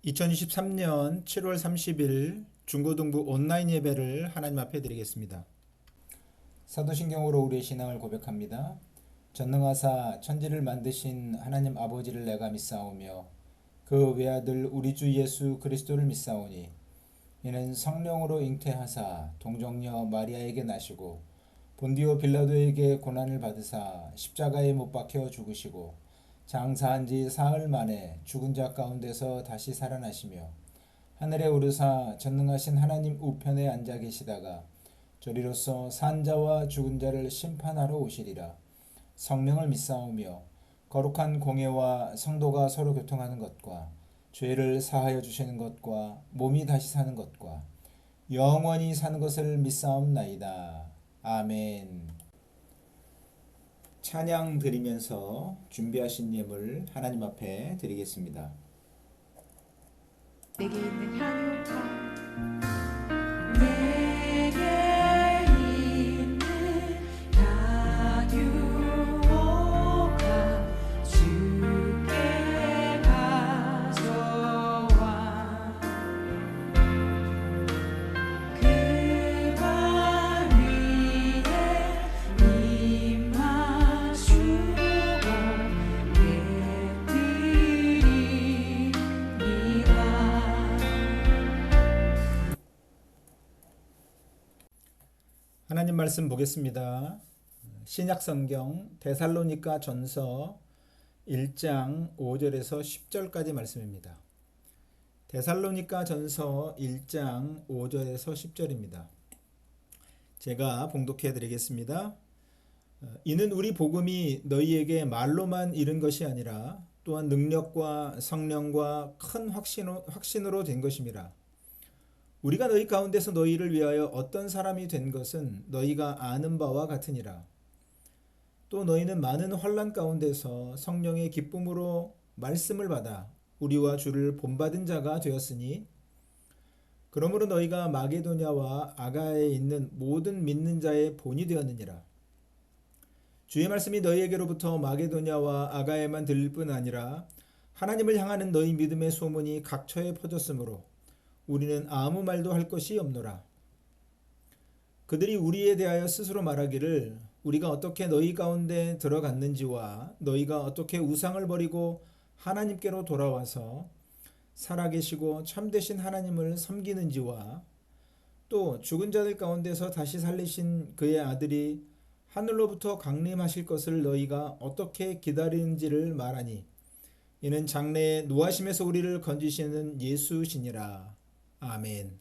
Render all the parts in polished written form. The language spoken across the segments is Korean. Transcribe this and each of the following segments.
2023년 7월 30일 중고등부 온라인 예배를 하나님 앞에 드리겠습니다. 사도신경으로 우리의 신앙을 고백합니다. 전능하사 천지를 만드신 하나님 아버지를 내가 믿사오며 그 외아들 우리 주 예수 그리스도를 믿사오니 이는 성령으로 잉태하사 동정녀 마리아에게 나시고 본디오 빌라도에게 고난을 받으사 십자가에 못 박혀 죽으시고 장사한 지 사흘 만에 죽은 자 가운데서 다시 살아나시며 하늘에 오르사 전능하신 하나님 우편에 앉아 계시다가 저리로서 산 자와 죽은 자를 심판하러 오시리라. 성령을 믿사오며 거룩한 공예와 성도가 서로 교통하는 것과 죄를 사하여 주시는 것과 몸이 다시 사는 것과 영원히 사는 것을 믿사옵나이다. 아멘. 찬양 드리면서 준비하신 예물 하나님 앞에 드리겠습니다. 내게 있는 향유가 내게 있는 향유가 주께 가져와 그 발 위에 임하시고 예드리니라. 하나님 말씀 보겠습니다. 신약성경 데살로니가 전서 1장 5절에서 10절까지 말씀입니다. 데살로니가 전서 1장 5절에서 10절입니다. 제가 봉독해 드리겠습니다. 이는 우리 복음이 너희에게 말로만 이른 것이 아니라 또한 능력과 성령과 큰 확신으로 된 것임이라. 우리가 너희 가운데서 너희를 위하여 어떤 사람이 된 것은 너희가 아는 바와 같으니라. 또 너희는 많은 환난 가운데서 성령의 기쁨으로 말씀을 받아 우리와 주를 본받은 자가 되었으니 그러므로 너희가 마게도냐와 아가야에 있는 모든 믿는 자의 본이 되었느니라. 주의 말씀이 너희에게로부터 마게도냐와 아가야에만 들릴 뿐 아니라 하나님을 향하는 너희 믿음의 소문이 각처에 퍼졌으므로 우리는 아무 말도 할 것이 없노라. 그들이 우리에 대하여 스스로 말하기를 우리가 어떻게 너희 가운데 들어갔는지와 너희가 어떻게 우상을 버리고 하나님께로 돌아와서 살아계시고 참되신 하나님을 섬기는지와 또 죽은 자들 가운데서 다시 살리신 그의 아들이 하늘로부터 강림하실 것을 너희가 어떻게 기다리는지를 말하니 이는 장래에 노하심에서 우리를 건지시는 예수시니라. 아멘.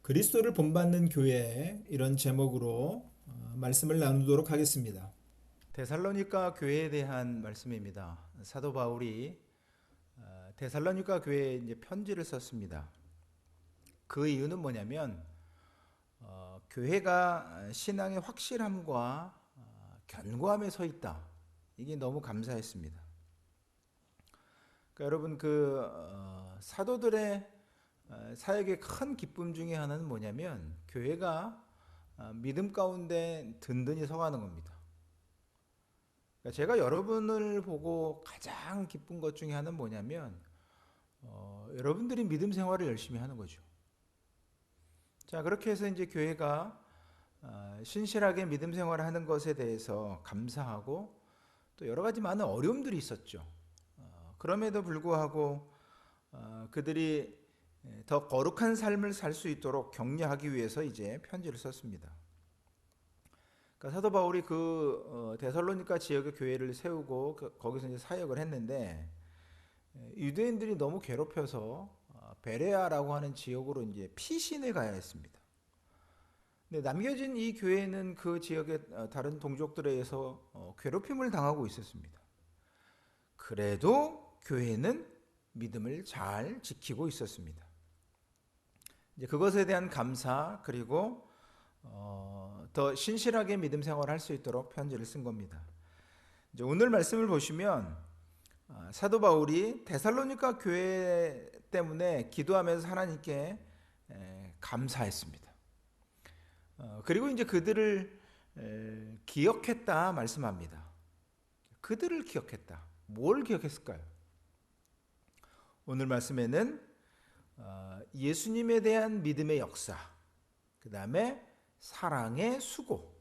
그리스도를 본받는 교회, 이런 제목으로 말씀을 나누도록 하겠습니다. 데살로니가 교회에 대한 말씀입니다. 사도 바울이 데살로니가 교회에 이제 편지를 썼습니다. 그 이유는 뭐냐면 교회가 신앙의 확실함과 견고함에 서 있다. 이게 너무 감사했습니다. 그러니까 여러분 사도들의 사역의 큰 기쁨 중에 하나는 뭐냐면 교회가 믿음 가운데 든든히 서가는 겁니다. 그러니까 제가 여러분을 보고 가장 기쁜 것 중에 하나는 뭐냐면 여러분들이 믿음 생활을 열심히 하는 거죠. 자, 그렇게 해서 이제 교회가 신실하게 믿음 생활을 하는 것에 대해서 감사하고 또 여러 가지 많은 어려움들이 있었죠. 그럼에도 불구하고 그들이 더 거룩한 삶을 살 수 있도록 격려하기 위해서 이제 편지를 썼습니다. 그러니까 사도 바울이 데살로니가 지역의 교회를 세우고 거기서 이제 사역을 했는데 유대인들이 너무 괴롭혀서 베레아라고 하는 지역으로 이제 피신을 가야 했습니다. 근데 남겨진 이 교회는 그 지역의 다른 동족들에 의해서 괴롭힘을 당하고 있었습니다. 그래도 교회는 믿음을 잘 지키고 있었습니다. 이제 그것에 대한 감사 그리고 더 신실하게 믿음 생활을 할 수 있도록 편지를 쓴 겁니다. 이제 오늘 말씀을 보시면 사도 바울이 데살로니가 교회 때문에 기도하면서 하나님께 감사했습니다. 그리고 이제 그들을 기억했다 말씀합니다. 그들을 기억했다. 뭘 기억했을까요? 오늘 말씀에는 예수님에 대한 믿음의 역사, 그 다음에 사랑의 수고,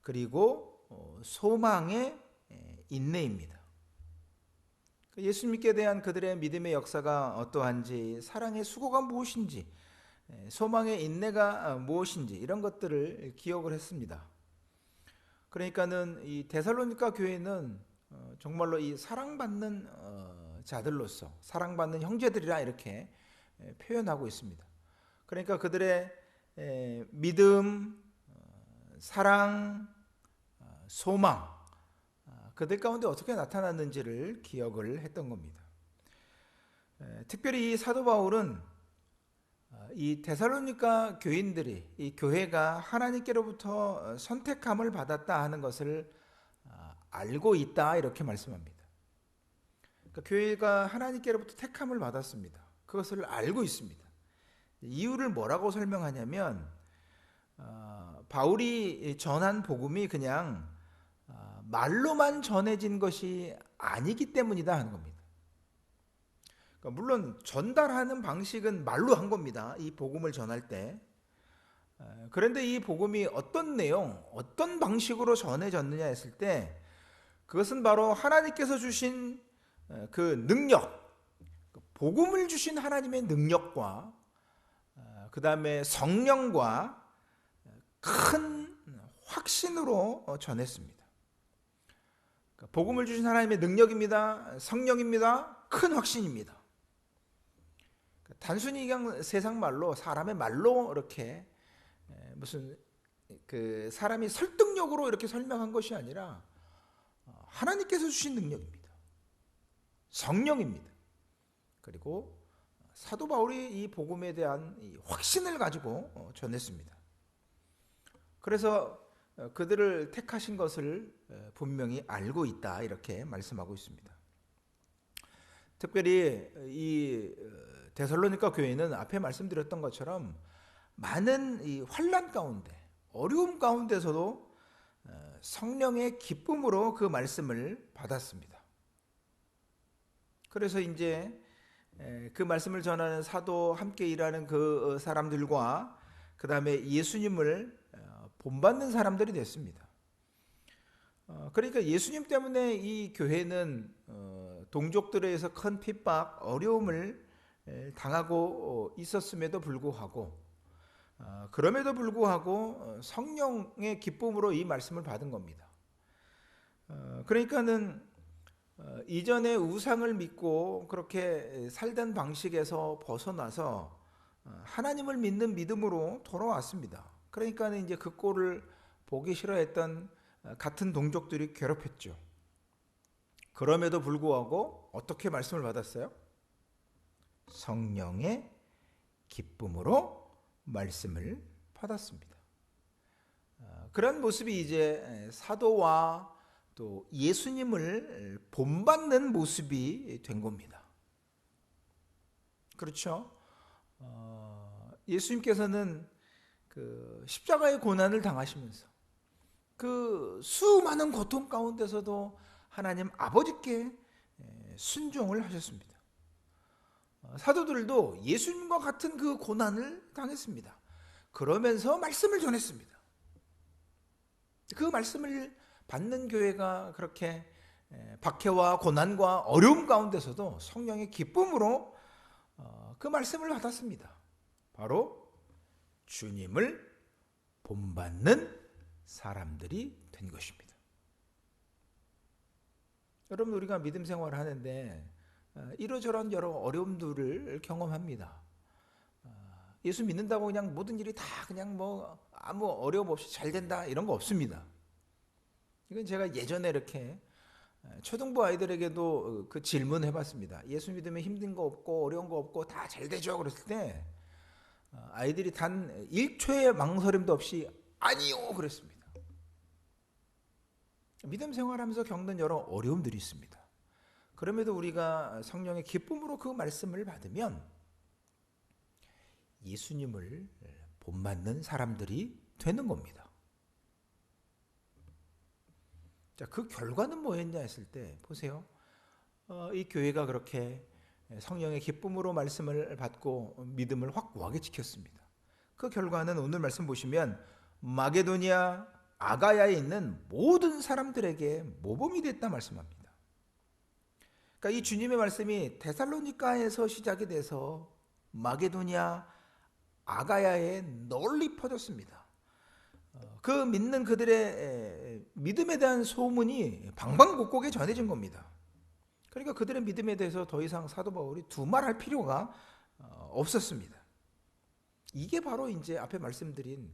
그리고 소망의 인내입니다. 예수님께 대한 그들의 믿음의 역사가 어떠한지, 사랑의 수고가 무엇인지, 소망의 인내가 무엇인지 이런 것들을 기억을 했습니다. 그러니까는 이 데살로니가 교회는 정말로 이 사랑받는 자들로서, 사랑받는 형제들이라 이렇게 표현하고 있습니다. 그러니까 그들의 믿음, 사랑, 소망, 그들 가운데 어떻게 나타났는지를 기억을 했던 겁니다. 특별히 이 사도 바울은 이 데살로니가 교인들이, 이 교회가 하나님께로부터 선택함을 받았다 하는 것을 알고 있다 이렇게 말씀합니다. 그러니까 교회가 하나님께로부터 택함을 받았습니다. 그것을 알고 있습니다. 이유를 뭐라고 설명하냐면 바울이 전한 복음이 그냥 말로만 전해진 것이 아니기 때문이다 하는 겁니다. 그러니까 물론 전달하는 방식은 말로 한 겁니다. 이 복음을 전할 때. 그런데 이 복음이 어떤 내용, 어떤 방식으로 전해졌느냐 했을 때 그것은 바로 하나님께서 주신 그 능력, 복음을 주신 하나님의 능력과 그 다음에 성령과 큰 확신으로 전했습니다. 복음을 주신 하나님의 능력입니다. 성령입니다. 큰 확신입니다. 단순히 그냥 세상 말로, 사람의 말로 이렇게 무슨 그 사람이 설득력으로 이렇게 설명한 것이 아니라 하나님께서 주신 능력입니다. 성령입니다. 그리고 사도 바울이 이 복음에 대한 이 확신을 가지고 전했습니다. 그래서 그들을 택하신 것을 분명히 알고 있다 이렇게 말씀하고 있습니다. 특별히 이 데살로니가 교회는 앞에 말씀드렸던 것처럼 많은 이 환난 가운데, 어려움 가운데서도 성령의 기쁨으로 그 말씀을 받았습니다. 그래서 이제 그 말씀을 전하는 사도, 함께 일하는 그 사람들과 그 다음에 예수님을 본받는 사람들이 됐습니다. 그러니까 예수님 때문에 이 교회는 동족들에 의해서 큰 핍박, 어려움을 당하고 있었음에도 불구하고, 그럼에도 불구하고 성령의 기쁨으로 이 말씀을 받은 겁니다. 그러니까는 이전에 우상을 믿고 그렇게 살던 방식에서 벗어나서 하나님을 믿는 믿음으로 돌아왔습니다. 그러니까는 이제 그 꼴을 보기 싫어했던 같은 동족들이 괴롭혔죠. 그럼에도 불구하고 어떻게 말씀을 받았어요? 성령의 기쁨으로 말씀을 받았습니다. 그런 모습이 이제 사도와 또 예수님을 본받는 모습이 된 겁니다. 그렇죠? 예수님께서는 그 십자가의 고난을 당하시면서 그 수많은 고통 가운데서도 하나님 아버지께 순종을 하셨습니다. 사도들도 예수님과 같은 그 고난을 당했습니다. 그러면서 말씀을 전했습니다. 그 말씀을 받는 교회가 그렇게 박해와 고난과 어려움 가운데서도 성령의 기쁨으로 그 말씀을 받았습니다. 바로 주님을 본받는 사람들이 된 것입니다. 여러분, 우리가 믿음 생활을 하는데 이러저런 여러 어려움들을 경험합니다. 예수 믿는다고 그냥 모든 일이 다 그냥 뭐 아무 어려움 없이 잘 된다 이런 거 없습니다. 이건 제가 예전에 이렇게 초등부 아이들에게도 그 질문해 봤습니다. 예수 믿으면 힘든 거 없고 어려운 거 없고 다 잘 되죠? 그랬을 때 아이들이 단 1초의 망설임도 없이 아니요 그랬습니다. 믿음 생활하면서 겪는 여러 어려움들이 있습니다. 그럼에도 우리가 성령의 기쁨으로 그 말씀을 받으면 예수님을 본받는 사람들이 되는 겁니다. 자, 그 결과는 뭐였냐 했을 때 보세요. 이 교회가 그렇게 성령의 기쁨으로 말씀을 받고 믿음을 확고하게 지켰습니다. 그 결과는 오늘 말씀 보시면 마게도니아 아가야에 있는 모든 사람들에게 모범이 됐다 말씀합니다. 그러니까 이 주님의 말씀이 데살로니가에서 시작이 돼서 마게도니아 아가야에 널리 퍼졌습니다. 그 믿는 그들의 믿음에 대한 소문이 방방곡곡에 전해진 겁니다. 그러니까 그들의 믿음에 대해서 더 이상 사도 바울이 두말할 필요가 없었습니다. 이게 바로 이제 앞에 말씀드린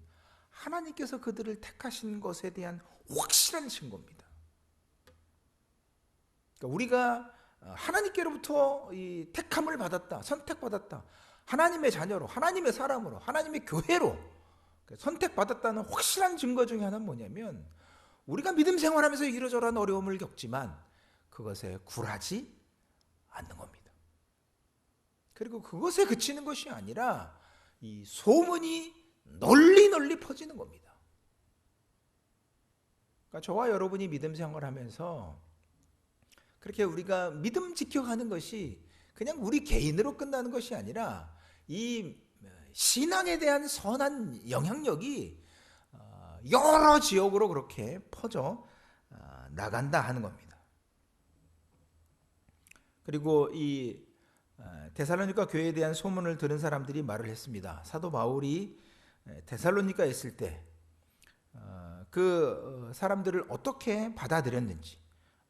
하나님께서 그들을 택하신 것에 대한 확실한 증거입니다. 그러니까 우리가 하나님께로부터 이 택함을 받았다, 선택받았다, 하나님의 자녀로, 하나님의 사람으로, 하나님의 교회로 선택받았다는 확실한 증거 중에 하나는 뭐냐면 우리가 믿음 생활하면서 이러저러한 어려움을 겪지만 그것에 굴하지 않는 겁니다. 그리고 그것에 그치는 것이 아니라 이 소문이 널리 퍼지는 겁니다. 그러니까 저와 여러분이 믿음 생활하면서 그렇게 우리가 믿음 지켜가는 것이 그냥 우리 개인으로 끝나는 것이 아니라 이 신앙에 대한 선한 영향력이 여러 지역으로 그렇게 퍼져 나간다 하는 겁니다. 그리고 이 데살로니가 교회에 대한 소문을 들은 사람들이 말을 했습니다. 사도 바울이 데살로니가에 있을 때 그 사람들을 어떻게 받아들였는지,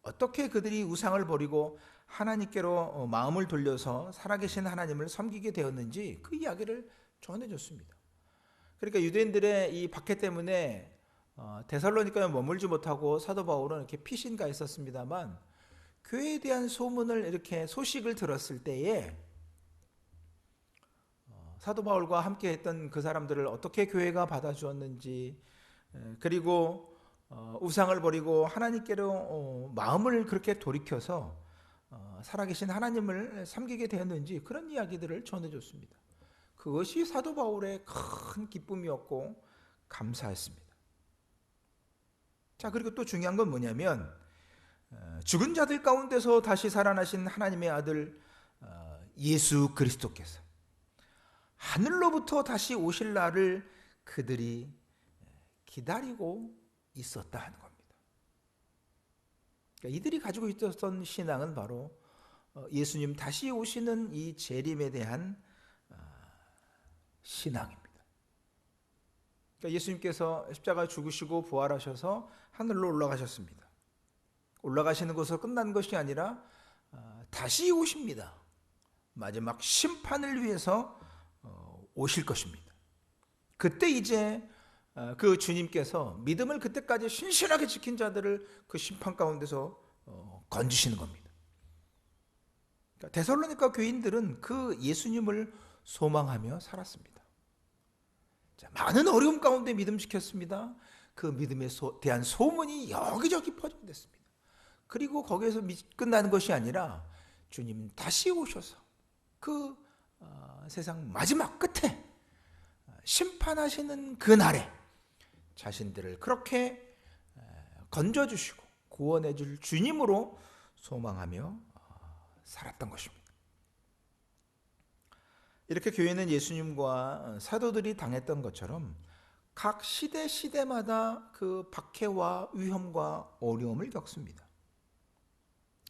어떻게 그들이 우상을 버리고 하나님께로 마음을 돌려서 살아계신 하나님을 섬기게 되었는지 그 이야기를 전해줬습니다. 그러니까 유대인들의 이 박해 때문에 데살로니가에 머물지 못하고 사도 바울은 이렇게 피신가 있었습니다만 교회에 대한 소문을 이렇게 소식을 들었을 때에 사도 바울과 함께 했던 그 사람들을 어떻게 교회가 받아주었는지, 그리고 우상을 버리고 하나님께로 마음을 그렇게 돌이켜서 살아계신 하나님을 섬기게 되었는지 그런 이야기들을 전해줬습니다. 그것이 사도 바울의 큰 기쁨이었고 감사했습니다. 자, 그리고 또 중요한 건 뭐냐면 죽은 자들 가운데서 다시 살아나신 하나님의 아들 예수 그리스도께서 하늘로부터 다시 오실 날을 그들이 기다리고 있었다 하는 겁니다. 그러니까 이들이 가지고 있었던 신앙은 바로 예수님 다시 오시는 이 재림에 대한 신앙입니다. 그러니까 예수님께서 십자가에 죽으시고 부활하셔서 하늘로 올라가셨습니다. 올라가시는 것으로 끝난 것이 아니라 다시 오십니다. 마지막 심판을 위해서 오실 것입니다. 그때 이제 그 주님께서 믿음을 그때까지 신실하게 지킨 자들을 그 심판 가운데서 건지시는 겁니다. 그러니까 데살로니가 교인들은 그 예수님을 소망하며 살았습니다. 자, 많은 어려움 가운데 믿음 지켰습니다. 그 믿음에 대한 소문이 여기저기 퍼지게 됐습니다. 그리고 거기에서 끝나는 것이 아니라 주님 다시 오셔서 그 세상 마지막 끝에 심판하시는 그 날에 자신들을 그렇게 건져주시고 구원해 줄 주님으로 소망하며 살았던 것입니다. 이렇게 교회는 예수님과 사도들이 당했던 것처럼 각 시대마다 그 박해와 위험과 어려움을 겪습니다.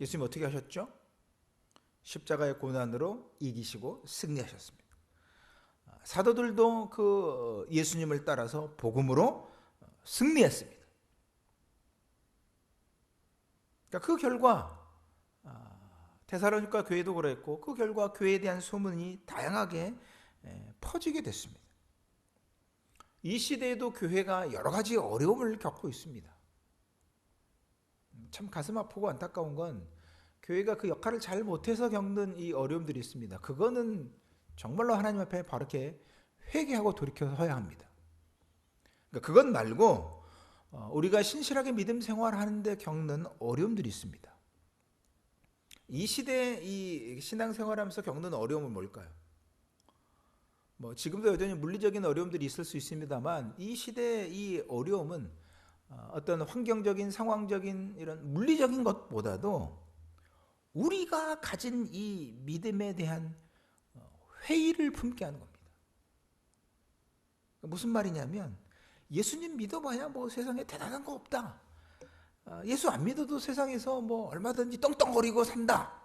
예수님 어떻게 하셨죠? 십자가의 고난으로 이기시고 승리하셨습니다. 사도들도 그 예수님을 따라서 복음으로 승리했습니다. 그러니까 그 결과 데살로니가 교회도 그랬고 그 결과 교회에 대한 소문이 다양하게 퍼지게 됐습니다. 이 시대에도 교회가 여러 가지 어려움을 겪고 있습니다. 참 가슴 아프고 안타까운 건 교회가 그 역할을 잘 못해서 겪는 이 어려움들이 있습니다. 그거는 정말로 하나님 앞에 바르게 회개하고 돌이켜서야 합니다. 그러니까 그것 말고 우리가 신실하게 믿음 생활하는데 겪는 어려움들이 있습니다. 이 시대에 이 신앙생활하면서 겪는 어려움은 뭘까요? 지금도 여전히 물리적인 어려움들이 있을 수 있습니다만 이 시대의 이 어려움은 어떤 환경적인 상황적인 이런 물리적인 것보다도 우리가 가진 이 믿음에 대한 회의를 품게 하는 겁니다. 무슨 말이냐면 예수님 믿어봐야 뭐 세상에 대단한 거 없다. 예수 안 믿어도 세상에서 뭐 얼마든지 떵떵거리고 산다.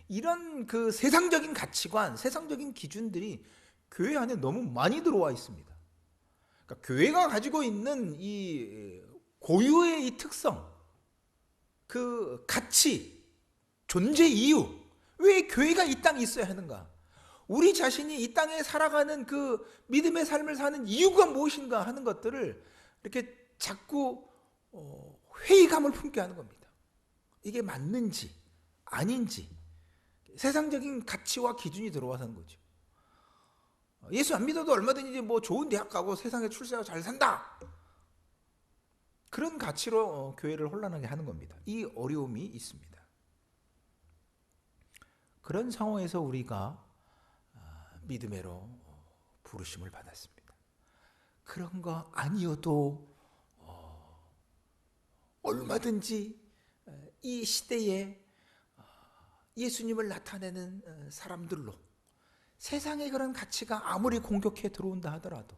이런 그 세상적인 가치관, 세상적인 기준들이 교회 안에 너무 많이 들어와 있습니다. 그러니까 교회가 가지고 있는 이 고유의 이 특성, 그 가치, 존재 이유, 왜 교회가 이 땅에 있어야 하는가? 우리 자신이 이 땅에 살아가는 그 믿음의 삶을 사는 이유가 무엇인가 하는 것들을 이렇게 자꾸 회의감을 품게 하는 겁니다. 이게 맞는지 아닌지 세상적인 가치와 기준이 들어와서는 거죠. 예수 안 믿어도 얼마든지 뭐 좋은 대학 가고 세상에 출세하고 잘 산다. 그런 가치로 교회를 혼란하게 하는 겁니다. 이 어려움이 있습니다. 그런 상황에서 우리가 믿음으로 부르심을 받았습니다. 그런 거 아니어도 얼마든지 이 시대에 예수님을 나타내는 사람들로 세상의 그런 가치가 아무리 공격해 들어온다 하더라도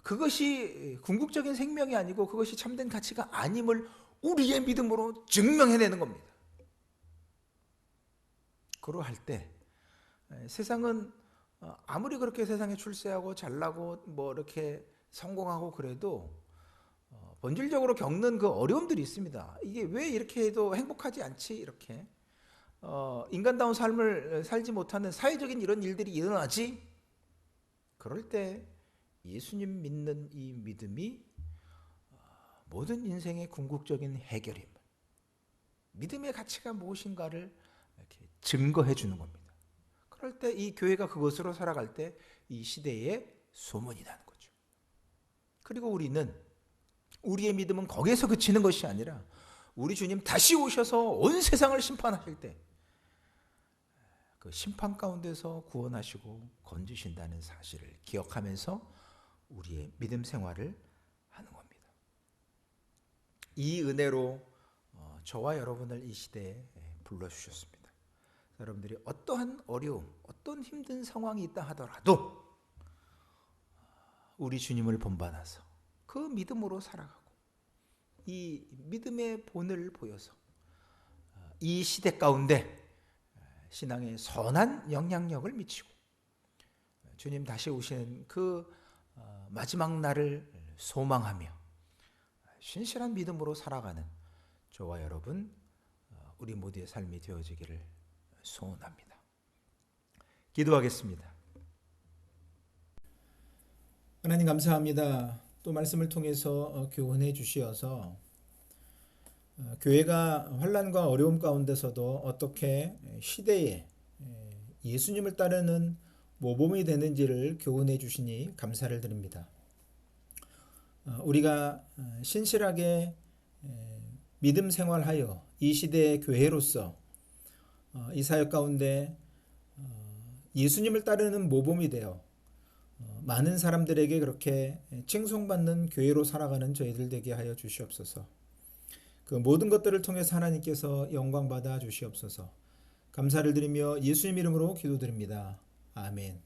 그것이 궁극적인 생명이 아니고 그것이 참된 가치가 아님을 우리의 믿음으로 증명해내는 겁니다. 그러할 때 세상은 아무리 그렇게 세상에 출세하고 잘나고 뭐 이렇게 성공하고 그래도 본질적으로 겪는 그 어려움들이 있습니다. 이게 왜 이렇게 해도 행복하지 않지? 이렇게 인간다운 삶을 살지 못하는 사회적인 이런 일들이 일어나지? 그럴 때 예수님 믿는 이 믿음이 모든 인생의 궁극적인 해결임, 믿음의 가치가 무엇인가를 이렇게 증거해 주는 겁니다. 그럴 때 이 교회가 그것으로 살아갈 때 이 시대에 소문이 나는 거죠. 그리고 우리는 우리의 믿음은 거기에서 그치는 것이 아니라 우리 주님 다시 오셔서 온 세상을 심판하실 때 그 심판 가운데서 구원하시고 건지신다는 사실을 기억하면서 우리의 믿음 생활을 하는 겁니다. 이 은혜로 저와 여러분을 이 시대에 불러주셨습니다. 여러분들이 어떠한 어려움, 어떤 힘든 상황이 있다 하더라도 우리 주님을 본받아서 그 믿음으로 살아가고 이 믿음의 본을 보여서 이 시대 가운데 신앙의 선한 영향력을 미치고 주님 다시 오시는 그 마지막 날을 소망하며 신실한 믿음으로 살아가는 저와 여러분 우리 모두의 삶이 되어지기를 소원합니다. 기도하겠습니다. 하나님 감사합니다. 또 말씀을 통해서 교훈해 주시어서 교회가 환난과 어려움 가운데서도 어떻게 시대에 예수님을 따르는 모범이 되는지를 교훈해 주시니 감사를 드립니다. 우리가 신실하게 믿음 생활하여 이 시대의 교회로서 이 사역 가운데 예수님을 따르는 모범이 되어 많은 사람들에게 그렇게 칭송받는 교회로 살아가는 저희들 되게 하여 주시옵소서. 그 모든 것들을 통해서 하나님께서 영광 받아 주시옵소서. 감사를 드리며 예수님 이름으로 기도드립니다. 아멘.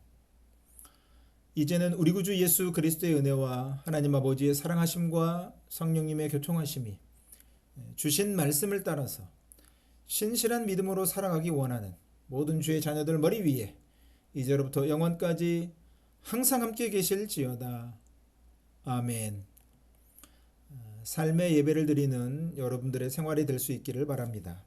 이제는 우리 구주 예수 그리스도의 은혜와 하나님 아버지의 사랑하심과 성령님의 교통하심이 주신 말씀을 따라서 신실한 믿음으로 살아가기 원하는 모든 주의 자녀들 머리 위에 이제로부터 영원까지 항상 함께 계실지어다. 아멘. 삶의 예배를 드리는 여러분들의 생활이 될 수 있기를 바랍니다.